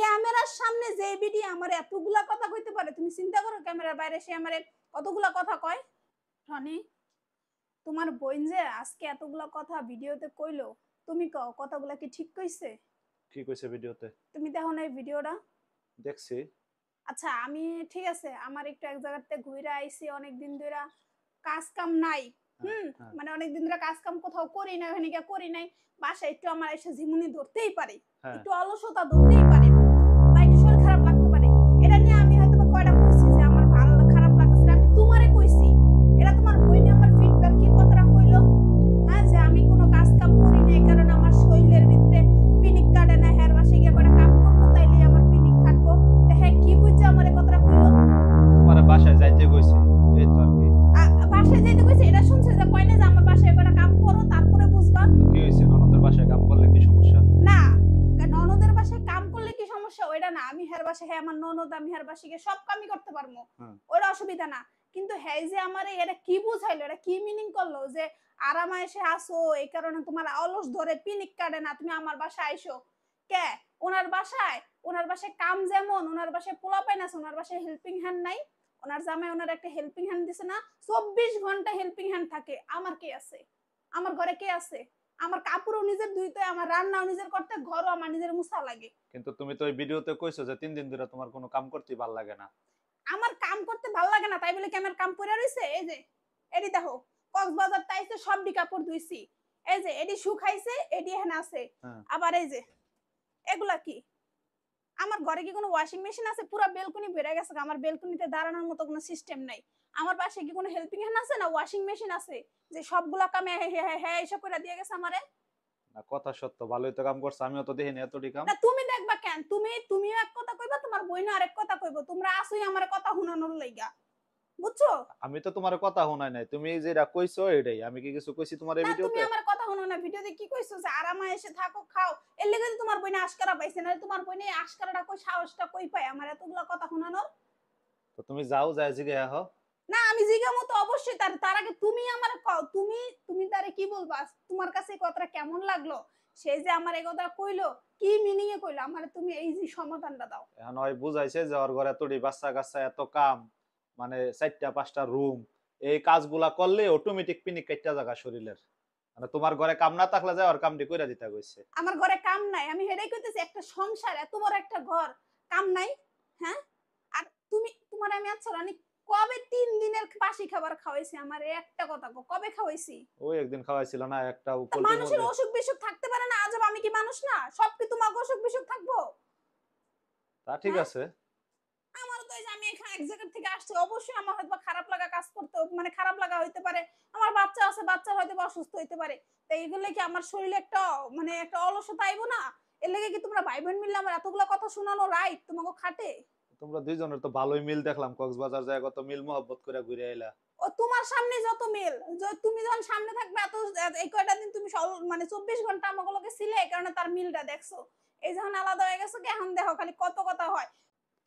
ক্যামেরার সামনে যে বিডি আমার এতগুলা কথা কইতে পারে, তুমি চিন্তা করো ক্যামেরার বাইরে সে আমারে কতগুলা কথা কয়। রনি, তোমার বোন যে আজকে এতগুলা কথা ভিডিওতে কইলো, তুমি কও কথাগুলা কি ঠিক কইছে? কি কইছে ভিডিওতে? তুমি দেখো না এই ভিডিওটা? দেখছি। আচ্ছা আমি ঠিক আছে, আমার একটু এক জায়গাতে ঘুরে আইছি অনেক দিন ধরে, কাজ কাম নাই। হ্যাঁ, হ্যাঁ, মানে অনেক দিন ধরে কাজ কাম কোথাও করি না, ওখানে গিয়ে করি নাই। বাসায় একটু আমার এসে ঝিমুনি ধরতেই পারে, হ্যাঁ। একটু অলসতা ধরতেই পারে, বা একটু শরীর খারাপ লাগতে পারে। এটা নিয়ে আমি হয়তো বা কয়টা কইছি যে আমার ভালো খারাপ লাগছে, আমি তোমারে কইছি। এটা তোমার বইনে আমার ফিডব্যাক কি কথাটা কইলো? হ্যাঁ, যে আমি কোনো কাজ কাম করি না, এই কারণে আমার শরীরের ভিতরে পিনিক কাটে না, হের বাসে গিয়ে কয়টা কাম করবো তাইলে আমার পিনিক কাটবো। হ্যাঁ, কি বুঝছে আমার এই কথাটা কইলো? তোমার বাসায় যাইতে কইছে, এই তো আর কি। বাসায় যাইতে কইছে, এটা শুনছে যে কয় না যে আমার বাসায় কয়টা কাম করো তারপরে বুঝবা। তো কি হইছে? ননদের বাসায় কাম করলে কি সমস্যা? না, ননদের বাসায় কাম করলে কি সমস্যা ওইটা না, আমি হের বাসায়, হ্যাঁ আমার ননদ, আমি হের বাসায় গিয়ে সব কামই করতে পারবো, হুম। ওটা অসুবিধা না। কিন্তু হ্যাঁ যে আমার এটা কি বুঝাইলো, এটা কি মিনিং করলো যে আরামে এসে আসো এই কারণে তোমার অলস ধরে পিনিক কাটে না, তুমি আমার বাসায় আইসো কে? ওনার বাসায় কাম যেমন, ওনার বাসায় পোলা পাই না, ওনার বাসায় হেল্পিং হ্যান্ড নাই। ওনার জামাই ওনার একটা হেল্পিং হ্যান্ড দিছে না, 24 ঘন্টা হেল্পিং হ্যান্ড থাকে। আমার কে আছে? আমার ঘরে কে আছে? আমার কাপড়ও নিজের ধুইতে, আমার রান্নাও নিজের করতে, ঘরও আমার নিজের মুছা লাগে। কিন্তু তুমি তো ওই ভিডিওতে কইছো যে 3 দিন ধরে তোমার কোনো কাম করতেই ভাল লাগে না। আমার কাম করতে ভালো লাগে না তাই বলে কি আমার কাম পড়ে রইছে? এই যে এডি দেখো, কক্সবাজার তাইছে সবডি কাপড় ধুইছি, এই যে এডি শুকাইছে, এডি এখানে আছে। হ্যাঁ। আবার এই যে এগুলা কি? আমার ঘরে কি কোনো ওয়াশিং মেশিন আছে? পুরো বেলকনি ভরে গেছে, আমার বেলকনিতে দাঁড়ানোর মতো কোনো সিস্টেম নাই। আমার বাসায় কি কোনো হেল্পিং হ্যান্ড আছে না ওয়াশিং মেশিন আছে যে সবগুলা কামে হ্যাঁ এসব করে দিয়ে গেছে আমারে? না, কথা সত্য, ভালোই তো কাম করছ, আমিও তো দেখিনি এতটি কাম। না তুমি দেখবা কেন? তুমিও এক কথা কইবা, তোমার বইনা আরেক কথা কইবো, তোমরা আসোই আমার কথা হুনানোর লাইগা, বুঝছো? আমি তো তোমার কথা শুনাই নাই, তুমি যেটা কইছো এটাই। আমি কি কিছু কইছি তোমার এই না তুমি ভিডিওতে? আমার কথা শুনো না, ভিডিওতে কি কইছো যে আরামে এসে থাকো খাও, এর লেগে তো তোমার বইনে আশকারা পাইছে না। তোমার বইনে আশকারাটা কই, সাহসটা কই পায় আমার এতগুলা কথা শুনানোর? তো তুমি যাও, যায় জিগে আহ। না আমি জিজ্ঞামো তো অবশ্যই, তার আগে তুমি আমার কও, তুমি তারে কি বলবা? তোমার কাছে এই কথাটা কেমন লাগলো? সে যে আমার এই কথা কইলো, কি মিনিং এ কইলো, আমার তুমি এই যে সমাধানটা দাও। এখন ওই বুঝাইছে যে ওর ঘরে এতটি বাচ্চা কাচ্চা, এত কাম, মানে 4টা 5টা রুম, এই কাজগুলা করলে অটোমেটিক পিনিক কাইটা জায়গা শরীরের। মানে তোমার ঘরে কাম না থাকলে যায় ওর কামটি কইরা দিতে কইছে। আমার ঘরে কাম নাই, আমি হেডাই কইতেছি, একটা সংসার এত বড় একটা ঘর, কাম নাই? হ্যাঁ, আর তোমার আমি আচ্ছা রানি, কবে 3 দিনের বাসি খাবার খাওয়াইছি? আমার একটা কথা কও, কবে খাওয়াইছি? ওই একদিন খাওয়াইছিল না একটা তা পোল্ট্রি মানুষের মুরগি? অসুখ বিসুখ থাকতে পারে না? আজব, আমি কি মানুষ না? সব কি তোমার অসুখ বিসুখ থাকবো? তা ঠিক হ্যাঁ, আছে। আমার তো এই যে আমি এখানে এক জায়গা থেকে আসছি, অবশ্যই আমার হয়তো খারাপ লাগা কাজ করতে, মানে খারাপ লাগা হইতে পারে। আমার বাচ্চা আছে, বাচ্চার হয়তো অসুস্থ হইতে পারে। তাই এগুলো কি আমার শরীরে একটা, মানে একটা অলসতা আইবো না? এর লেগে কি তোমরা ভাই বোন মিললে আমার এতগুলা কথা শোনানো রাইট তোমাকে খাটে? তোমরা দুইজনের তো ভালোই মিল দেখলাম, কক্সবাজার যায় কত মিল মোহব্বত করে ঘুরে আইলা। ও তোমার সামনে যত মেল, তুমি যখন সামনে থাকবে এত, এই কয়টা দিন তুমি মানে 24 ঘন্টা আমাগুলোকে ছিলে, এই কারণে তার মিলটা দেখছো। এই যখন আলাদা হয়ে গেছো কি, এখন দেখো খালি কত কথা হয়।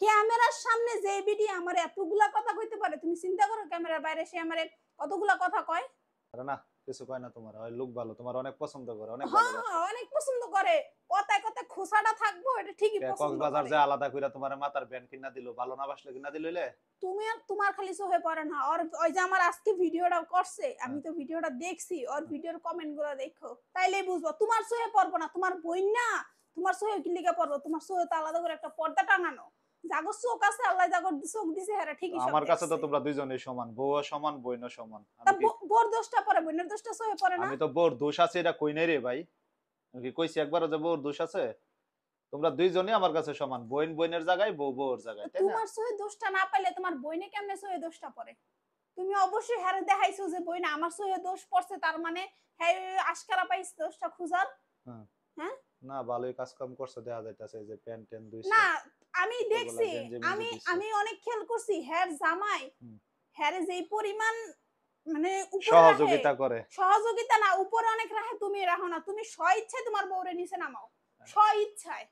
ক্যামেরার সামনে যে বিডি আমার এতগুলা কথা কইতে পারে, তুমি চিন্তা করো ক্যামেরার বাইরে সে আমার কতগুলা কথা কয়। আরে না, কিছু কয় না তোমার, ওই লোক ভালো, তোমার অনেক পছন্দ করে, অনেক হ্যাঁ ভালোবাসে। হ্যাঁ, অনেক পছন্দ করে। কথায় কথায় খোসাটা থাকবো, এটা ঠিকই পছন্দ কক্সবাজার করে। যায় আলাদা কইরা তোমার মাথার ব্যান্ড কিনা দিল, ভালো না বাসলে কিনা দিলইলে। তুমি আর তোমার খালি চোখে পড়ে না, আর ওই যে আমার আজকে ভিডিওটা করছে, আমি হ্যাঁ, তো ভিডিওটা দেখছি, ওর হ্যাঁ। ভিডিওর কমেন্ট গুলো দেখো, তাইলেই বুঝবো। তোমার চোখে পড়বো না, তোমার বই না, তোমার চোখে কি লিখে পড়বো? তোমার চোখে তো আলাদা করে একটা পর্দা টাঙানো। জাগর চোখ আছে, আল্লাহ জাগর চোখ দিছে, হ্যাঁ ঠিকই সব আমার কাছে তো দেখছে। তোমরা দুইজনই সমান, বউও সমান বইনও সমান। তা আমি কি, বোর দোষটা পরে, বোনের দোষটা চোখে পড়ে না? আমি তো বউর দোষ আছে এটা কই নাই রে ভাই। আমি কি কইছি একবারও যে বউর দোষ আছে? তোমরা দুইজনই আমার কাছে সমান, বোন বোনের জায়গায়, বউ বউর জায়গায়, তাই না? তোমার চোখে দোষটা না পাইলে তোমার বইনে কেমনে চোখে দোষটা পড়ে? তুমি অবশ্যই হ্যারে দেখাইছো যে বই না আমার চোখে দোষ পড়ছে, তার মানে হ্যাঁ আশকারা পাইছে দোষটা খুঁজার। হ্যাঁ। হ্যাঁ, না, ভালোই কাজ কাম করছে, দেখা যাইতাছে যে প্যান্ট ট্যান্ট না ধুইছে, আমি কতগুলা দেখছি, গেঞ্জি মেঞ্জি আমি দিছে। আমি অনেক খেয়াল করছি হ্যার জামাই, হুম। হ্যারে যেই পরিমাণ মানে উপরে রাখে, সহযোগিতা করে। সহযোগিতা না উপরে অনেক রাখে, তুমি রাখো না, তুমি স্ব ইচ্ছায় তোমার বউরে নিচে নামাও, স্ব ইচ্ছায়।